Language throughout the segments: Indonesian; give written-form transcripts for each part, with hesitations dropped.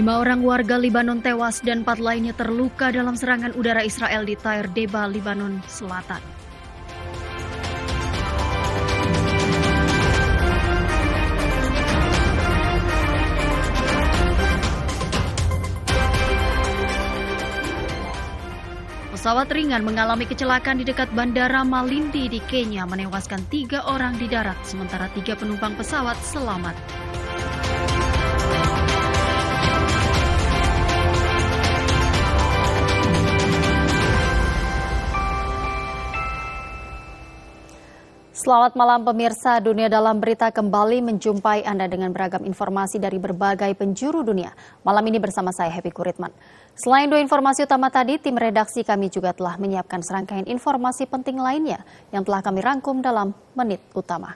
5 orang warga Libanon tewas dan 4 lainnya terluka dalam serangan udara Israel di Tyre Deba, Libanon Selatan. Pesawat ringan mengalami kecelakaan di dekat Bandara Malindi di Kenya, menewaskan 3 orang di darat, sementara 3 penumpang pesawat selamat. Selamat malam pemirsa, Dunia Dalam Berita kembali menjumpai Anda dengan beragam informasi dari berbagai penjuru dunia. Malam ini bersama saya Happy Kuritman. Selain 2 informasi utama tadi, tim redaksi kami juga telah menyiapkan serangkaian informasi penting lainnya yang telah kami rangkum dalam Menit Utama.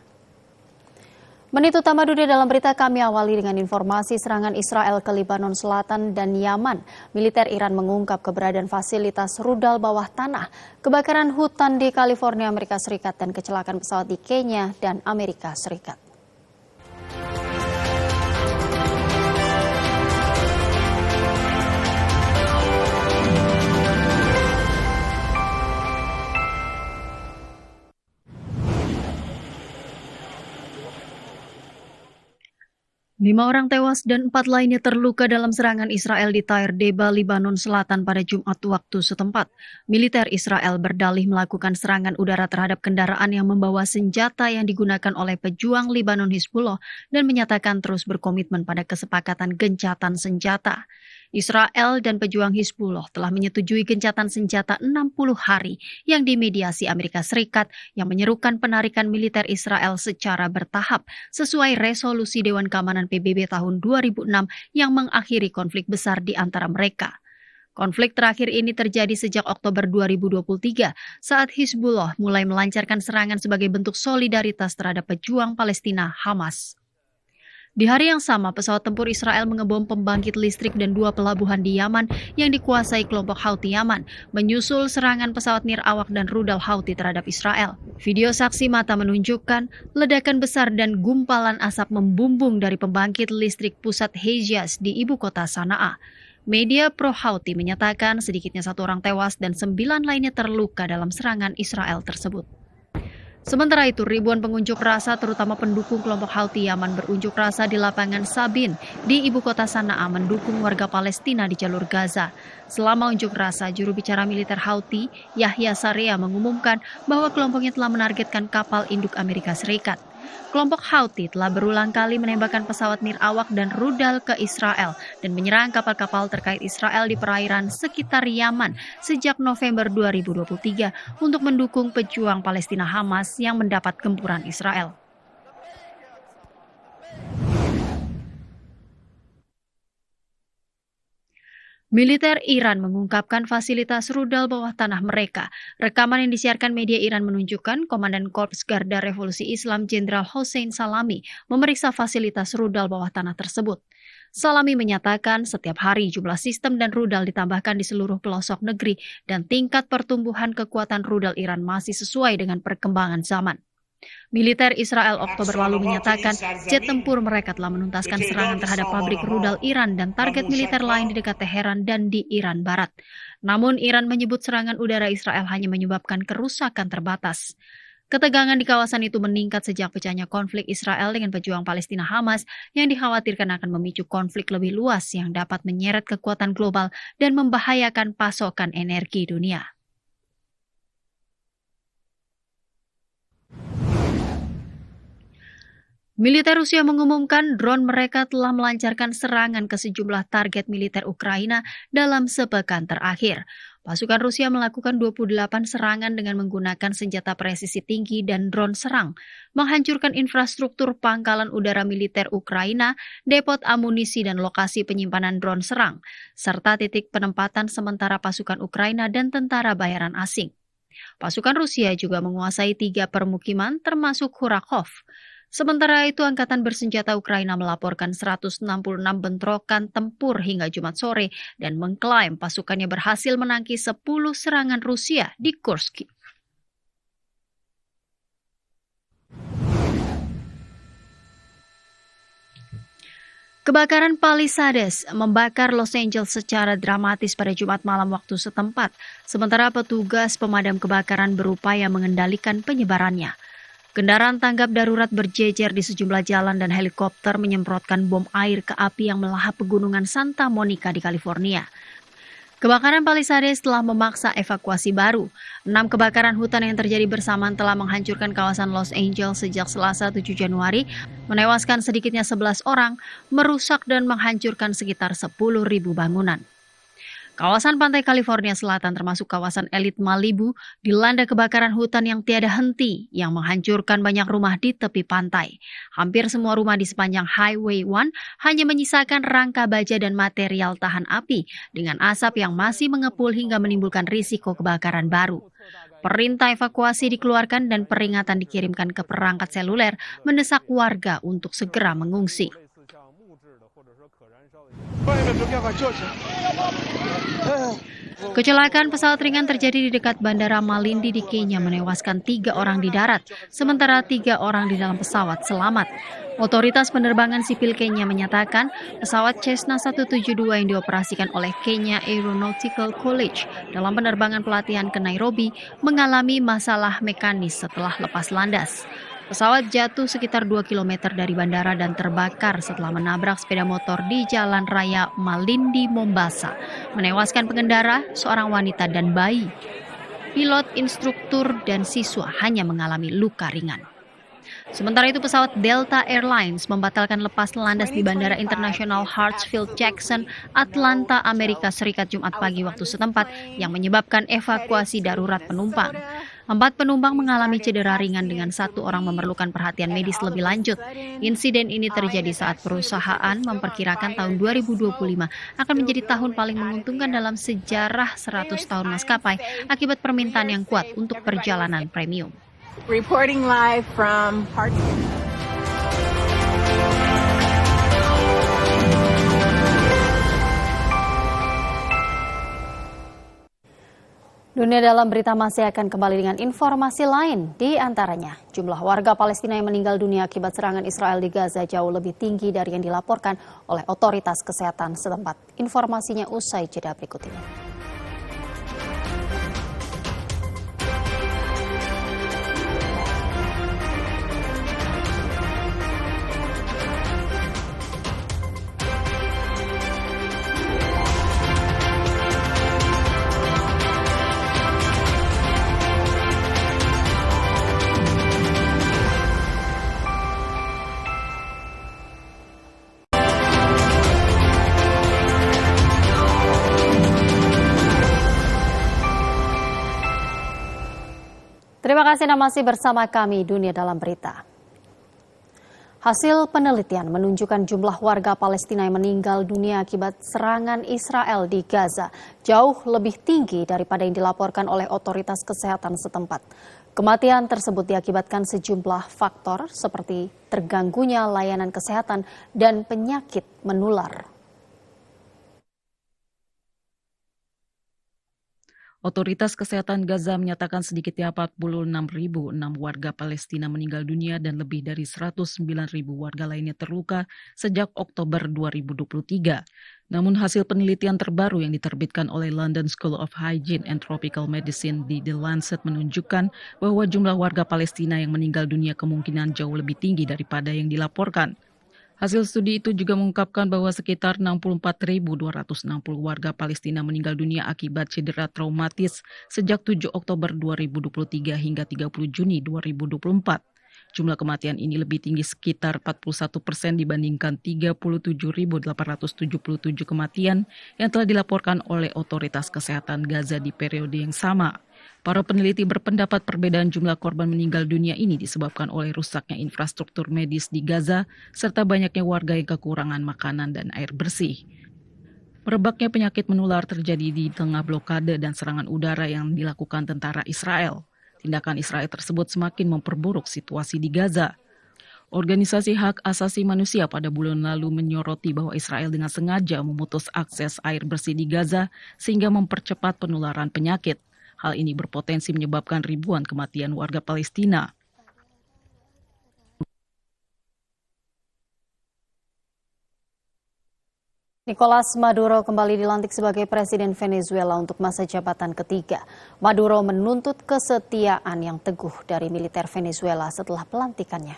Menit Utama Dunia Dalam Berita kami awali dengan informasi serangan Israel ke Libanon Selatan dan Yaman. Militer Iran mengungkap keberadaan fasilitas rudal bawah tanah, kebakaran hutan di California, Amerika Serikat, dan kecelakaan pesawat di Kenya dan Amerika Serikat. Lima orang tewas dan 4 lainnya terluka dalam serangan Israel di Tyre Deba, Libanon Selatan pada Jumat waktu setempat. Militer Israel berdalih melakukan serangan udara terhadap kendaraan yang membawa senjata yang digunakan oleh pejuang Libanon Hizbullah dan menyatakan terus berkomitmen pada kesepakatan gencatan senjata. Israel dan pejuang Hizbullah telah menyetujui gencatan senjata 60 hari yang dimediasi Amerika Serikat yang menyerukan penarikan militer Israel secara bertahap sesuai resolusi Dewan Keamanan PBB tahun 2006 yang mengakhiri konflik besar di antara mereka. Konflik terakhir ini terjadi sejak Oktober 2023 saat Hizbullah mulai melancarkan serangan sebagai bentuk solidaritas terhadap pejuang Palestina Hamas. Di hari yang sama, pesawat tempur Israel mengebom pembangkit listrik dan 2 pelabuhan di Yaman yang dikuasai kelompok Houthi Yaman, menyusul serangan pesawat nirawak dan rudal Houthi terhadap Israel. Video saksi mata menunjukkan ledakan besar dan gumpalan asap membumbung dari pembangkit listrik pusat Hejaz di ibu kota Sanaa. Media pro-Houthi menyatakan sedikitnya 1 orang tewas dan 9 lainnya terluka dalam serangan Israel tersebut. Sementara itu, ribuan pengunjuk rasa terutama pendukung kelompok Houthi Yaman berunjuk rasa di lapangan Sabin di ibu kota Sanaa mendukung warga Palestina di jalur Gaza. Selama unjuk rasa, juru bicara militer Houthi, Yahya Sarea, mengumumkan bahwa kelompoknya telah menargetkan kapal induk Amerika Serikat. Kelompok Houthi telah berulang kali menembakkan pesawat nirawak dan rudal ke Israel dan menyerang kapal-kapal terkait Israel di perairan sekitar Yaman sejak November 2023 untuk mendukung pejuang Palestina Hamas yang mendapat gempuran Israel. Militer Iran mengungkapkan fasilitas rudal bawah tanah mereka. Rekaman yang disiarkan media Iran menunjukkan Komandan Korps Garda Revolusi Islam Jenderal Hossein Salami memeriksa fasilitas rudal bawah tanah tersebut. Salami menyatakan setiap hari jumlah sistem dan rudal ditambahkan di seluruh pelosok negeri dan tingkat pertumbuhan kekuatan rudal Iran masih sesuai dengan perkembangan zaman. Militer Israel Oktober lalu menyatakan jet tempur mereka telah menuntaskan serangan terhadap pabrik rudal Iran dan target militer lain di dekat Teheran dan di Iran Barat. Namun Iran menyebut serangan udara Israel hanya menyebabkan kerusakan terbatas. Ketegangan di kawasan itu meningkat sejak pecahnya konflik Israel dengan pejuang Palestina Hamas yang dikhawatirkan akan memicu konflik lebih luas yang dapat menyeret kekuatan global dan membahayakan pasokan energi dunia. Militer Rusia mengumumkan drone mereka telah melancarkan serangan ke sejumlah target militer Ukraina dalam sepekan terakhir. Pasukan Rusia melakukan 28 serangan dengan menggunakan senjata presisi tinggi dan drone serang, menghancurkan infrastruktur pangkalan udara militer Ukraina, depot amunisi dan lokasi penyimpanan drone serang, serta titik penempatan sementara pasukan Ukraina dan tentara bayaran asing. Pasukan Rusia juga menguasai 3 permukiman termasuk Khurakov. Sementara itu, Angkatan Bersenjata Ukraina melaporkan 166 bentrokan tempur hingga Jumat sore dan mengklaim pasukannya berhasil menangkis 10 serangan Rusia di Kursk. Kebakaran Palisades membakar Los Angeles secara dramatis pada Jumat malam waktu setempat, sementara petugas pemadam kebakaran berupaya mengendalikan penyebarannya. Kendaraan tanggap darurat berjejer di sejumlah jalan dan helikopter menyemprotkan bom air ke api yang melahap pegunungan Santa Monica di California. Kebakaran Palisades telah memaksa evakuasi baru. 6 kebakaran hutan yang terjadi bersamaan telah menghancurkan kawasan Los Angeles sejak Selasa 7 Januari, menewaskan sedikitnya 11 orang, merusak dan menghancurkan sekitar 10.000 bangunan. Kawasan pantai California Selatan termasuk kawasan elit Malibu dilanda kebakaran hutan yang tiada henti yang menghancurkan banyak rumah di tepi pantai. Hampir semua rumah di sepanjang Highway 1 hanya menyisakan rangka baja dan material tahan api dengan asap yang masih mengepul hingga menimbulkan risiko kebakaran baru. Perintah evakuasi dikeluarkan dan peringatan dikirimkan ke perangkat seluler mendesak warga untuk segera mengungsi. Kecelakaan pesawat ringan terjadi di dekat Bandara Malindi di Kenya menewaskan 3 orang di darat, sementara 3 orang di dalam pesawat selamat. Otoritas penerbangan sipil Kenya menyatakan pesawat Cessna 172 yang dioperasikan oleh Kenya Aeronautical College dalam penerbangan pelatihan ke Nairobi mengalami masalah mekanis setelah lepas landas. Pesawat jatuh sekitar 2 km dari bandara dan terbakar setelah menabrak sepeda motor di Jalan Raya Malindi, Mombasa, menewaskan pengendara, seorang wanita dan bayi. Pilot, instruktur, dan siswa hanya mengalami luka ringan. Sementara itu pesawat Delta Airlines membatalkan lepas landas di Bandara Internasional Hartsfield-Jackson, Atlanta, Amerika Serikat Jumat pagi waktu setempat yang menyebabkan evakuasi darurat penumpang. 4 penumpang mengalami cedera ringan dengan 1 orang memerlukan perhatian medis lebih lanjut. Insiden ini terjadi saat perusahaan memperkirakan tahun 2025 akan menjadi tahun paling menguntungkan dalam sejarah 100 tahun maskapai akibat permintaan yang kuat untuk perjalanan premium. Reporting live from Hartsfield. Dunia Dalam Berita masih akan kembali dengan informasi lain, di antaranya jumlah warga Palestina yang meninggal dunia akibat serangan Israel di Gaza jauh lebih tinggi dari yang dilaporkan oleh otoritas kesehatan setempat. Informasinya usai jeda berikut ini. Terima kasih Anda masih bersama kami Dunia Dalam Berita. Hasil penelitian menunjukkan jumlah warga Palestina yang meninggal dunia akibat serangan Israel di Gaza jauh lebih tinggi daripada yang dilaporkan oleh otoritas kesehatan setempat. Kematian tersebut diakibatkan sejumlah faktor seperti terganggunya layanan kesehatan dan penyakit menular. Otoritas Kesehatan Gaza menyatakan sedikitnya 46.006 warga Palestina meninggal dunia dan lebih dari 109.000 warga lainnya terluka sejak Oktober 2023. Namun hasil penelitian terbaru yang diterbitkan oleh London School of Hygiene and Tropical Medicine di The Lancet menunjukkan bahwa jumlah warga Palestina yang meninggal dunia kemungkinan jauh lebih tinggi daripada yang dilaporkan. Hasil studi itu juga mengungkapkan bahwa sekitar 64.260 warga Palestina meninggal dunia akibat cedera traumatis sejak 7 Oktober 2023 hingga 30 Juni 2024. Jumlah kematian ini lebih tinggi sekitar 41% dibandingkan 37.877 kematian yang telah dilaporkan oleh otoritas kesehatan Gaza di periode yang sama. Para peneliti berpendapat perbedaan jumlah korban meninggal dunia ini disebabkan oleh rusaknya infrastruktur medis di Gaza serta banyaknya warga yang kekurangan makanan dan air bersih. Merebaknya penyakit menular terjadi di tengah blokade dan serangan udara yang dilakukan tentara Israel. Tindakan Israel tersebut semakin memperburuk situasi di Gaza. Organisasi hak asasi manusia pada bulan lalu menyoroti bahwa Israel dengan sengaja memutus akses air bersih di Gaza sehingga mempercepat penularan penyakit. Hal ini berpotensi menyebabkan ribuan kematian warga Palestina. Nicolas Maduro kembali dilantik sebagai Presiden Venezuela untuk masa jabatan ketiga. Maduro menuntut kesetiaan yang teguh dari militer Venezuela setelah pelantikannya.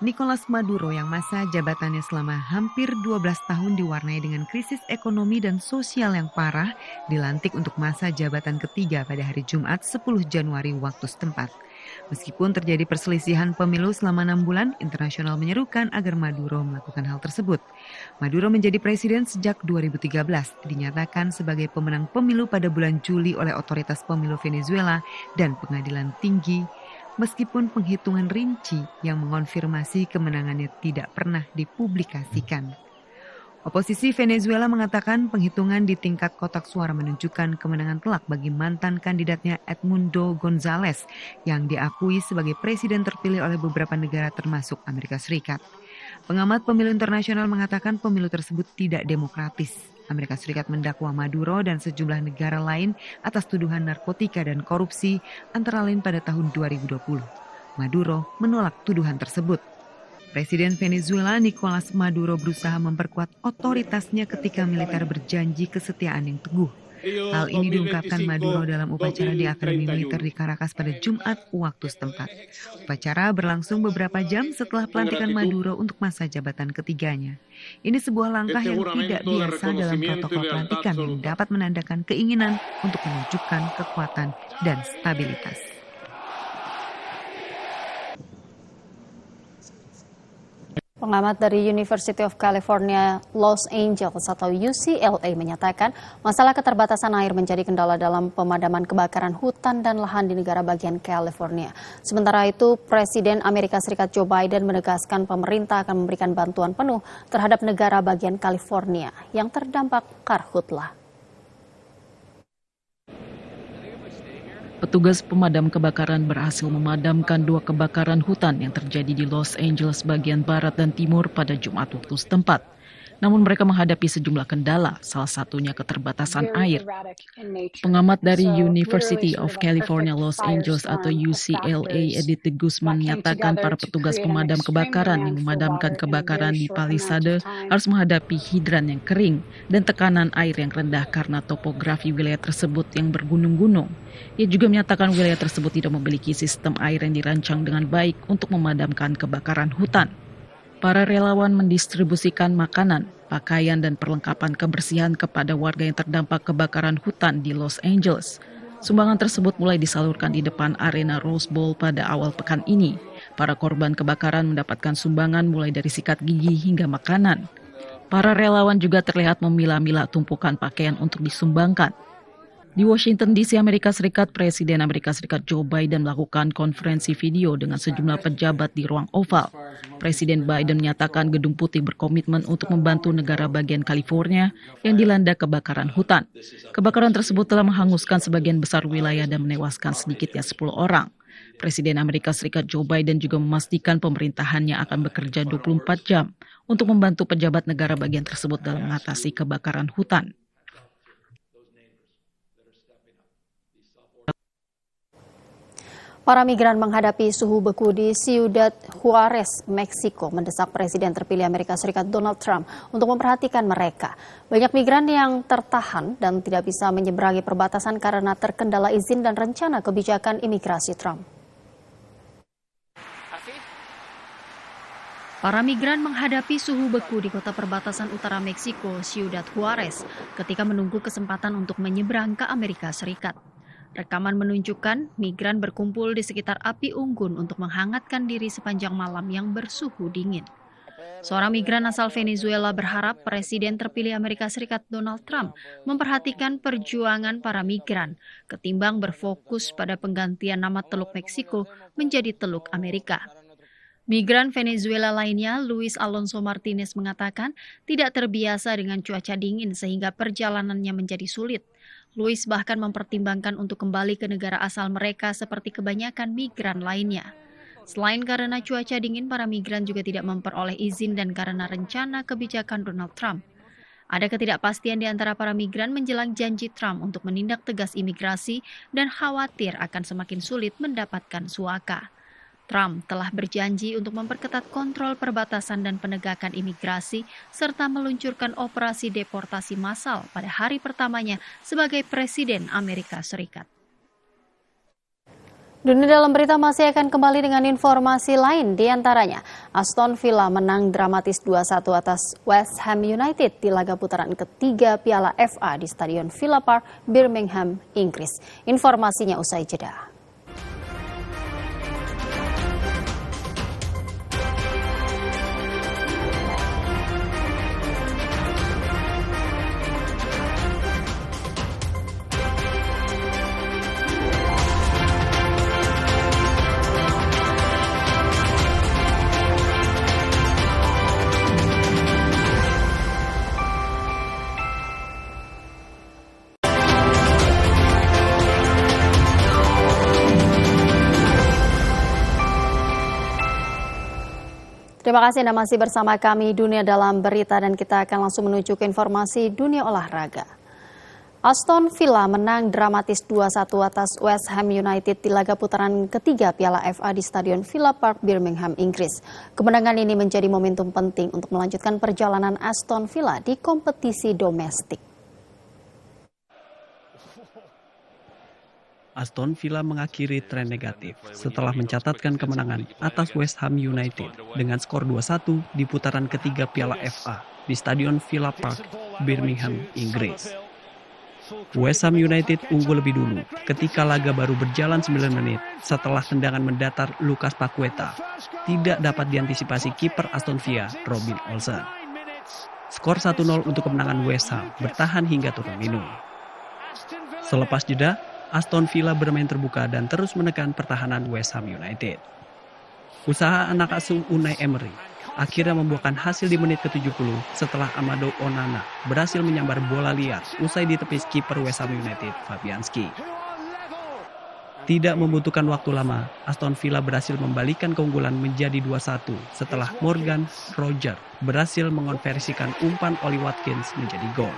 Nicolas Maduro yang masa jabatannya selama hampir 12 tahun diwarnai dengan krisis ekonomi dan sosial yang parah, dilantik untuk masa jabatan ketiga pada hari Jumat 10 Januari waktu setempat. Meskipun terjadi perselisihan pemilu selama 6 bulan, internasional menyerukan agar Maduro melakukan hal tersebut. Maduro menjadi presiden sejak 2013, dinyatakan sebagai pemenang pemilu pada bulan Juli oleh otoritas pemilu Venezuela dan pengadilan tinggi, meskipun penghitungan rinci yang mengonfirmasi kemenangannya tidak pernah dipublikasikan. Oposisi Venezuela mengatakan penghitungan di tingkat kotak suara menunjukkan kemenangan telak bagi mantan kandidatnya Edmundo González yang diakui sebagai presiden terpilih oleh beberapa negara termasuk Amerika Serikat. Pengamat pemilu internasional mengatakan pemilu tersebut tidak demokratis. Amerika Serikat mendakwa Maduro dan sejumlah negara lain atas tuduhan narkotika dan korupsi antara lain pada tahun 2020. Maduro menolak tuduhan tersebut. Presiden Venezuela Nicolas Maduro berusaha memperkuat otoritasnya ketika militer berjanji kesetiaan yang teguh. Hal ini diungkapkan Maduro dalam upacara di Akademi Militer di Caracas pada Jumat waktu setempat. Upacara berlangsung beberapa jam setelah pelantikan Maduro untuk masa jabatan ketiganya. Ini sebuah langkah yang tidak biasa dalam protokol pelantikan yang dapat menandakan keinginan untuk menunjukkan kekuatan dan stabilitas. Pengamat dari University of California, Los Angeles atau UCLA menyatakan masalah keterbatasan air menjadi kendala dalam pemadaman kebakaran hutan dan lahan di negara bagian California. Sementara itu, Presiden Amerika Serikat Joe Biden menegaskan pemerintah akan memberikan bantuan penuh terhadap negara bagian California yang terdampak karhutlah. Petugas pemadam kebakaran berhasil memadamkan 2 kebakaran hutan yang terjadi di Los Angeles bagian barat dan timur pada Jumat waktu setempat. Namun mereka menghadapi sejumlah kendala, salah satunya keterbatasan air. Pengamat dari University of California Los Angeles atau UCLA, Edith de Guzman, menyatakan para petugas pemadam kebakaran yang memadamkan kebakaran di Palisade harus menghadapi hidran yang kering dan tekanan air yang rendah karena topografi wilayah tersebut yang bergunung-gunung. Ia juga menyatakan wilayah tersebut tidak memiliki sistem air yang dirancang dengan baik untuk memadamkan kebakaran hutan. Para relawan mendistribusikan makanan, pakaian, dan perlengkapan kebersihan kepada warga yang terdampak kebakaran hutan di Los Angeles. Sumbangan tersebut mulai disalurkan di depan arena Rose Bowl pada awal pekan ini. Para korban kebakaran mendapatkan sumbangan mulai dari sikat gigi hingga makanan. Para relawan juga terlihat memilah-milah tumpukan pakaian untuk disumbangkan. Di Washington DC, Amerika Serikat, Presiden Amerika Serikat Joe Biden melakukan konferensi video dengan sejumlah pejabat di ruang oval. Presiden Biden menyatakan Gedung Putih berkomitmen untuk membantu negara bagian California yang dilanda kebakaran hutan. Kebakaran tersebut telah menghanguskan sebagian besar wilayah dan menewaskan sedikitnya 10 orang. Presiden Amerika Serikat Joe Biden juga memastikan pemerintahannya akan bekerja 24 jam untuk membantu pejabat negara bagian tersebut dalam mengatasi kebakaran hutan. Para migran menghadapi suhu beku di Ciudad Juarez, Meksiko, mendesak Presiden terpilih Amerika Serikat Donald Trump untuk memperhatikan mereka. Banyak migran yang tertahan dan tidak bisa menyeberangi perbatasan karena terkendala izin dan rencana kebijakan imigrasi Trump. Para migran menghadapi suhu beku di kota perbatasan utara Meksiko, Ciudad Juarez, ketika menunggu kesempatan untuk menyeberang ke Amerika Serikat. Rekaman menunjukkan migran berkumpul di sekitar api unggun untuk menghangatkan diri sepanjang malam yang bersuhu dingin. Seorang migran asal Venezuela berharap Presiden terpilih Amerika Serikat Donald Trump memperhatikan perjuangan para migran ketimbang berfokus pada penggantian nama Teluk Meksiko menjadi Teluk Amerika. Migran Venezuela lainnya, Luis Alonso Martinez, mengatakan tidak terbiasa dengan cuaca dingin sehingga perjalanannya menjadi sulit. Luis bahkan mempertimbangkan untuk kembali ke negara asal mereka seperti kebanyakan migran lainnya. Selain karena cuaca dingin, para migran juga tidak memperoleh izin dan karena rencana kebijakan Donald Trump. Ada ketidakpastian di antara para migran menjelang janji Trump untuk menindak tegas imigrasi dan khawatir akan semakin sulit mendapatkan suaka. Trump telah berjanji untuk memperketat kontrol perbatasan dan penegakan imigrasi, serta meluncurkan operasi deportasi massal pada hari pertamanya sebagai Presiden Amerika Serikat. Dunia Dalam Berita masih akan kembali dengan informasi lain, diantaranya Aston Villa menang dramatis 2-1 atas West Ham United di laga putaran ketiga Piala FA di Stadion Villa Park, Birmingham, Inggris. Informasinya usai jeda. Terima kasih Anda masih bersama kami Dunia Dalam Berita dan kita akan langsung menuju ke informasi dunia olahraga. Aston Villa menang dramatis 2-1 atas West Ham United di laga putaran ketiga Piala FA di Stadion Villa Park, Birmingham, Inggris. Kemenangan ini menjadi momentum penting untuk melanjutkan perjalanan Aston Villa di kompetisi domestik. Aston Villa mengakhiri tren negatif setelah mencatatkan kemenangan atas West Ham United dengan skor 2-1 di putaran ketiga Piala FA di Stadion Villa Park, Birmingham, Inggris. West Ham United unggul lebih dulu ketika laga baru berjalan 9 menit setelah tendangan mendatar Lucas Paqueta tidak dapat diantisipasi kiper Aston Villa, Robin Olsen. Skor 1-0 untuk kemenangan West Ham bertahan hingga turun minum. Selepas jeda, Aston Villa bermain terbuka dan terus menekan pertahanan West Ham United. Usaha anak asuh Unai Emery akhirnya membuahkan hasil di menit ke-70 setelah Amadou Onana berhasil menyambar bola liar usai ditepis kiper West Ham United Fabianski. Tidak membutuhkan waktu lama, Aston Villa berhasil membalikkan keunggulan menjadi 2-1 setelah Morgan Rogers berhasil mengonversikan umpan Oli Watkins menjadi gol.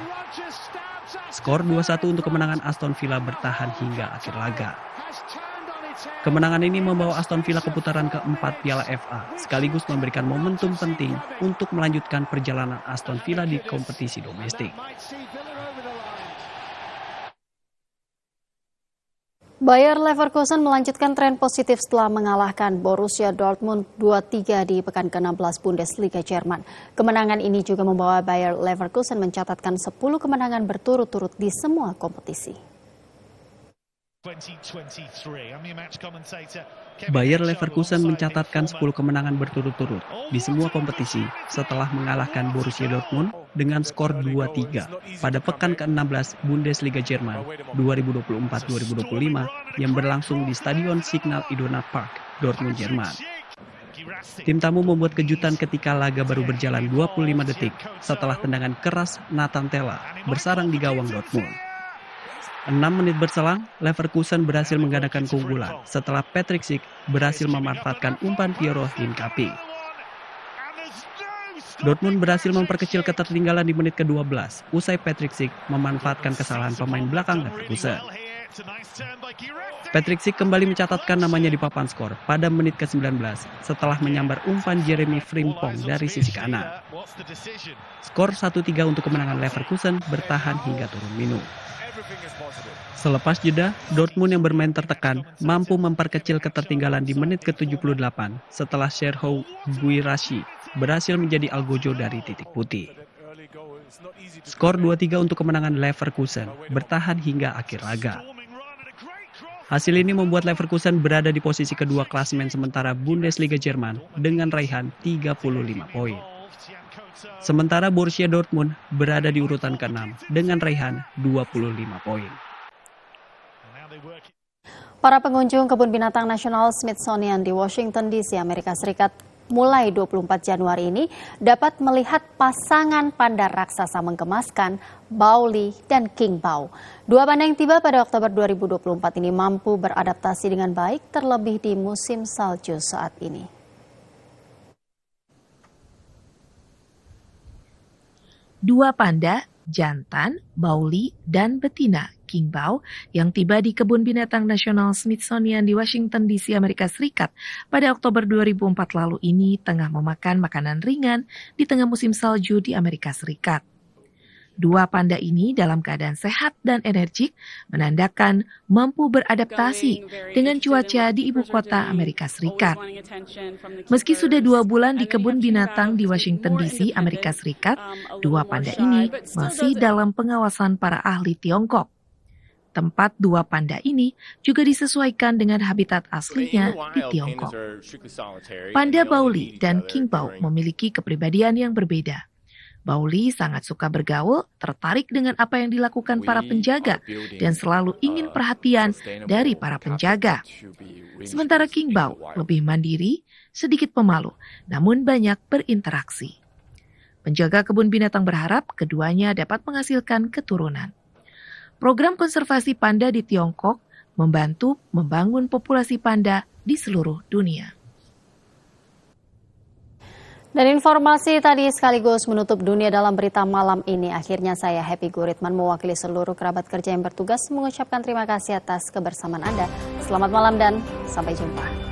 Skor 2-1 untuk kemenangan Aston Villa bertahan hingga akhir laga. Kemenangan ini membawa Aston Villa ke putaran keempat Piala FA, sekaligus memberikan momentum penting untuk melanjutkan perjalanan Aston Villa di kompetisi domestik. Bayer Leverkusen melanjutkan tren positif setelah mengalahkan Borussia Dortmund 2-3 di pekan ke-16 Bundesliga Jerman. Kemenangan ini juga membawa Bayer Leverkusen mencatatkan 10 kemenangan berturut-turut di semua kompetisi. Bayer Leverkusen mencatatkan 10 kemenangan berturut-turut di semua kompetisi setelah mengalahkan Borussia Dortmund dengan skor 2-3 pada pekan ke-16 Bundesliga Jerman 2024-2025 yang berlangsung di Stadion Signal Iduna Park, Dortmund, Jerman. Tim tamu membuat kejutan ketika laga baru berjalan 25 detik setelah tendangan keras Nathan Tella bersarang di gawang Dortmund. 6 menit berselang, Leverkusen berhasil menggandakan keunggulan setelah Patrick Schick berhasil memanfaatkan umpan Piero Hincapié. Dortmund berhasil memperkecil ketertinggalan di menit ke-12 usai Patrick Schick memanfaatkan kesalahan pemain belakang Leverkusen. Patrick Schick kembali mencatatkan namanya di papan skor pada menit ke-19 setelah menyambar umpan Jeremy Frimpong dari sisi kanan. Skor 1-3 untuk kemenangan Leverkusen bertahan hingga turun minum. Selepas jeda, Dortmund yang bermain tertekan mampu memperkecil ketertinggalan di menit ke-78 setelah Serhou Guirassy berhasil menjadi algojo dari titik putih. Skor 2-3 untuk kemenangan Leverkusen bertahan hingga akhir laga. Hasil ini membuat Leverkusen berada di posisi kedua klasemen sementara Bundesliga Jerman dengan raihan 35 poin. Sementara Borussia Dortmund berada di urutan ke-6 dengan raihan 25 poin. Para pengunjung Kebun Binatang Nasional Smithsonian di Washington DC, Amerika Serikat mulai 24 Januari ini dapat melihat pasangan panda raksasa menggemaskan Baoli dan King Bao. Dua panda yang tiba pada Oktober 2024 ini mampu beradaptasi dengan baik terlebih di musim salju saat ini. Dua panda jantan, bauli, dan betina kingbau yang tiba di Kebun Binatang Nasional Smithsonian di Washington DC, Amerika Serikat pada Oktober 2004 lalu ini tengah memakan makanan ringan di tengah musim salju di Amerika Serikat. Dua panda ini dalam keadaan sehat dan energik menandakan mampu beradaptasi dengan cuaca di ibu kota Amerika Serikat. Meski sudah 2 bulan di kebun binatang di Washington DC, Amerika Serikat, dua panda ini masih dalam pengawasan para ahli Tiongkok. Tempat dua panda ini juga disesuaikan dengan habitat aslinya di Tiongkok. Panda bauli dan kingbau memiliki kepribadian yang berbeda. Bauli sangat suka bergaul, tertarik dengan apa yang dilakukan para penjaga, dan selalu ingin perhatian dari para penjaga. Sementara kingbau lebih mandiri, sedikit pemalu, namun banyak berinteraksi. Penjaga kebun binatang berharap keduanya dapat menghasilkan keturunan. Program konservasi panda di Tiongkok membantu membangun populasi panda di seluruh dunia. Dan informasi tadi sekaligus menutup dunia dalam berita malam ini. Akhirnya saya Happy Guritman mewakili seluruh kerabat kerja yang bertugas mengucapkan terima kasih atas kebersamaan Anda. Selamat malam dan sampai jumpa.